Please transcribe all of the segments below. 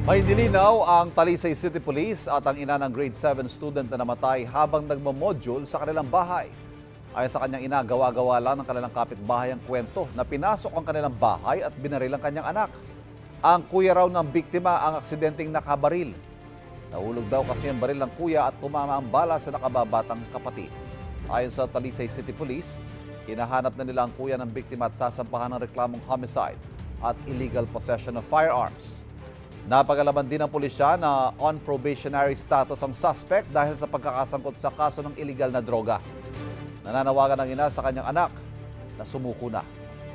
May nilinaw ang Talisay City Police at ang ina ng grade 7 student na namatay habang nagmo-module sa kanilang bahay. Ayon sa kanyang ina, gawa-gawa lang ng kanilang kapitbahay ang kwento na pinasok ang kanilang bahay at binaril ang kanyang anak. Ang kuya raw ng biktima ang aksidenteng nakabaril. Nahulog daw kasi ang baril ng kuya at tumama ang bala sa nakababatang kapatid. Ayon sa Talisay City Police, hinahanap na nila ang kuya ng biktima at sasampahan ng reklamong homicide at illegal possession of firearms. Napagalaman din ng pulisya na on probationary status ang suspect dahil sa pagkakasangkot sa kaso ng illegal na droga. Nananawagan ng ina sa kanyang anak na sumuko na.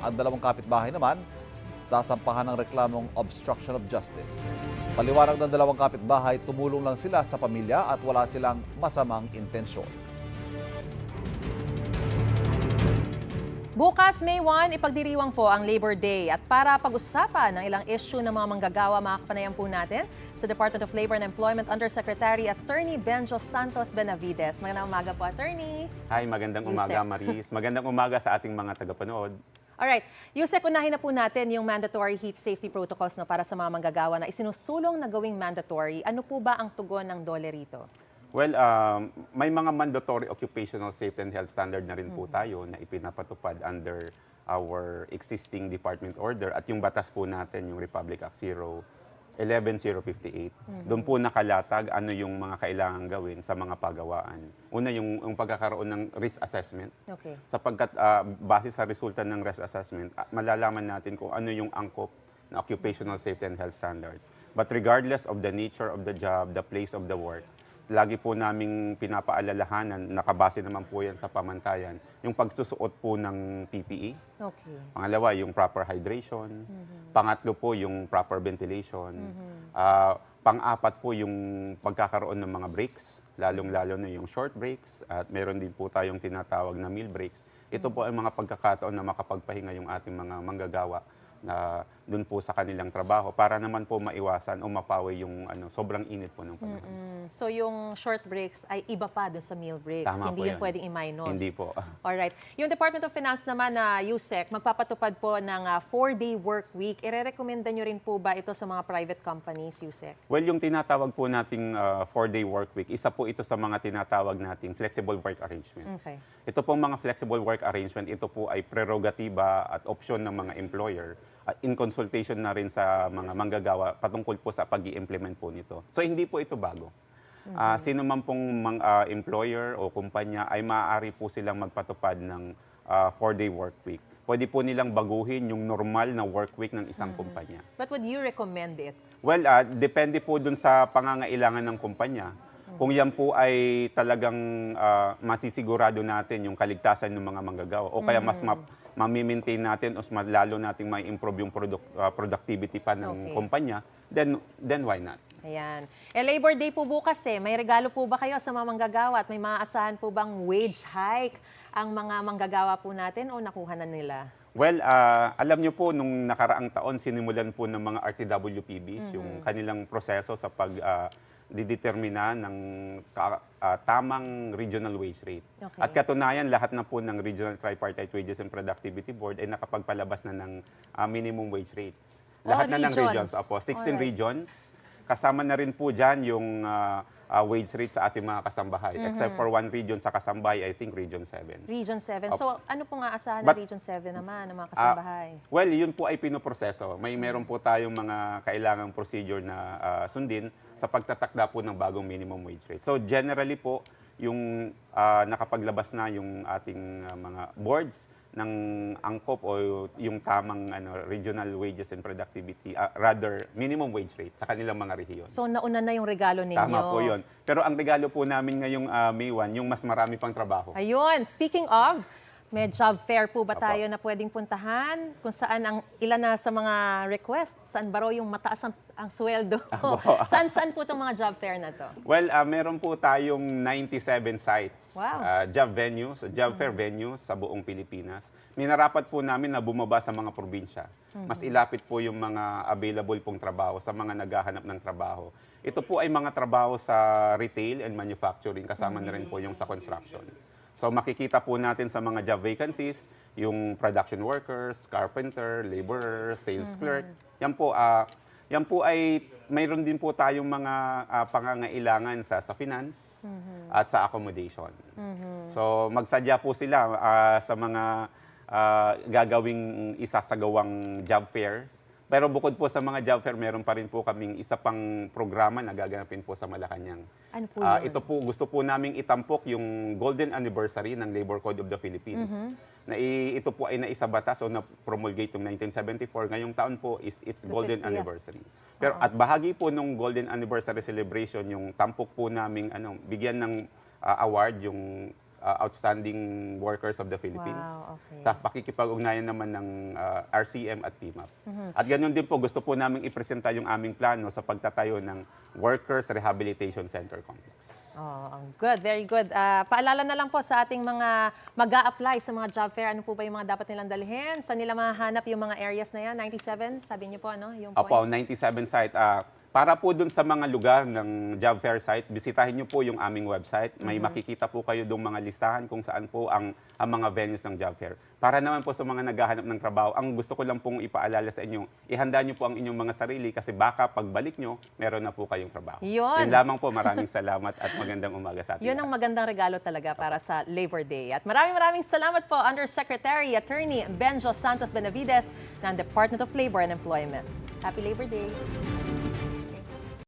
Ang dalawang kapitbahay naman, sasampahan ng reklamong obstruction of justice. Paliwanag ng dalawang kapitbahay, tumulong lang sila sa pamilya at wala silang masamang intensyon. Bukas, May 1, ipagdiriwang po ang Labor Day. At para pag-usapan ng ilang issue ng mga manggagawa, makakapanayan po natin sa Department of Labor and Employment Undersecretary Attorney Benjo Santos Benavides. Magandang umaga po, Attorney. Hi, magandang umaga, Maris. Magandang umaga sa ating mga tagapanood. Alright, Yusek, unahin na po natin yung mandatory heat safety protocols para sa mga manggagawa na isinusulong na gawing mandatory. Ano po ba ang tugon ng DOLE rito? Well, may mga mandatory occupational safety and health standard na rin po tayo na ipinapatupad under our existing department order at yung batas po natin, yung Republic Act 11058. Doon po nakalatag ano yung mga kailangan gawin sa mga pagawaan. Una, yung pagkakaroon ng risk assessment. Okay. Sapagkat base sa resulta ng risk assessment, malalaman natin kung ano yung angkop na occupational safety and health standards. But regardless of the nature of the job, the place of the work, lagi po naming pinapaalalahanan, nakabase naman po yan sa pamantayan, yung pagsusuot po ng PPE. Okay. Pangalawa, yung proper hydration. Pangatlo po, yung proper ventilation. Pang-apat po, yung pagkakaroon ng mga breaks, lalong-lalo na yung short breaks. At meron din po tayong tinatawag na meal breaks. Ito po ay mga pagkakataon na makapagpahinga yung ating mga manggagawa na doon po sa kanilang trabaho para naman po maiwasan o mapawi yung sobrang init po ng panahon. So yung short breaks ay iba pa doon sa meal breaks. Tama Hindi po yun yun. pwedeng i-minus. Hindi po. Alright. Yung Department of Finance naman na USEC, magpapatupad po ng 4-day work week. Ire-recommenda nyo rin po ba ito sa mga private companies, USEC? Well, yung tinatawag po nating 4-day work week, isa po ito sa mga tinatawag nating flexible work arrangement. Okay. Ito pong mga flexible work arrangement, ito po ay prerogatiba at opsyon ng mga employer in consultation na rin sa mga manggagawa patungkol po sa pag-i-implement po nito. So hindi po ito bago. Sino man pong employer o kumpanya ay maaari po silang magpatupad ng 4-day work week. Pwede po nilang baguhin yung normal na work week ng isang kumpanya. But would you recommend it? Well, depende po dun sa pangangailangan ng kumpanya. Kung yan po ay talagang masisigurado natin yung kaligtasan ng mga manggagawa o kaya mas mamimaintain natin o mas lalo nating may improve yung productivity pa ng kumpanya, then why not? Ayan. Labor Day po bukas May regalo po ba kayo sa mga manggagawa at may maaasahan po bang wage hike ang mga manggagawa po natin o nakuha na nila? Well, alam niyo po, nung nakaraang taon, sinimulan po ng mga RTWPBs yung kanilang proseso sa didetermina ng tamang regional wage rate. Okay. At katunayan, lahat na po ng Regional Tripartite Wages and Productivity Board ay nakapagpalabas na ng minimum wage rates. Lahat na ng regions. 16 Alright. regions. Kasama na rin po dyan yung wage rate sa ating mga kasambahay. Except for one region sa kasambahay, I think Region 7. Region 7. So ano pong aasahan ng But, Region 7 naman ng mga kasambahay? Well, yun po ay pinoproseso. Meron po tayong mga kailangang procedure na sundin sa pagtatakda po ng bagong minimum wage rate. So generally po, yung nakapaglabas na yung ating mga boards ng angkop o yung tamang regional wages and productivity, rather minimum wage rate sa kanilang mga rehiyon. So nauna na yung regalo ninyo. Tama po yun. Pero ang regalo po namin ngayong May 1, yung mas marami pang trabaho. Ayun, speaking of, may job fair po ba Apo. tayo na pwedeng puntahan? Kung saan ang ilan na sa mga request, saan ba raw yung mataas ang sweldo? Saan po itong mga job fair na to? Well, meron po tayong 97 sites, Wow. job fair venues sa buong Pilipinas. Minarapat po namin na bumaba sa mga probinsya. Mas ilapit po yung mga available pong trabaho sa mga naghahanap ng trabaho. Ito po ay mga trabaho sa retail and manufacturing, kasama na rin po yung sa construction. So makikita po natin sa mga job vacancies, yung production workers, carpenter, laborer, sales clerk. Yan po, Yan po ay mayroon din po tayong mga pangangailangan sa finance at sa accommodation. So magsadya po sila sa mga gagawing isasagawang job fairs. Pero bukod po sa mga job fair, meron pa rin po kaming isa pang programa na gaganapin po sa Malacanang. Ano po yun? Ito po, gusto po naming itampok yung golden anniversary ng Labor Code of the Philippines. Ito po ay naisabatas o na-promulgate yung 1974. Ngayong taon po is its golden 50th. anniversary. Pero at bahagi po nung golden anniversary celebration, yung tampok po naming bigyan ng award yung outstanding workers of the Philippines. Wow, okay. Sa pakikipag-ugnayan naman ng RCM at PMAP. At ganoon din po, gusto po namin ipresenta yung aming plano sa pagtatayo ng Workers Rehabilitation Center Complex. Oh, good, very good. Paalala na lang po sa ating mga mag-a-apply sa mga job fair. Ano po ba yung mga dapat nilang dalhin? Saan nila mahanap yung mga areas na yan? 97, sabi niyo po, ano? Yung Opo, points? 97 site. Para po dun sa mga lugar ng job fair site, bisitahin niyo po yung aming website. May makikita po kayo doong mga listahan kung saan po ang mga venues ng job fair. Para naman po sa mga naghahanap ng trabaho, ang gusto ko lang pong ipaalala sa inyo, ihanda niyo po ang inyong mga sarili kasi baka pagbalik niyo, meron na po kayong trabaho. Yun. Yun lamang po, maraming salamat at magandang umaga sa atin. Yun ang magandang regalo talaga para sa Labor Day. At maraming salamat po, Undersecretary Attorney Benjo Santos Benavides ng Department of Labor and Employment. Happy Labor Day!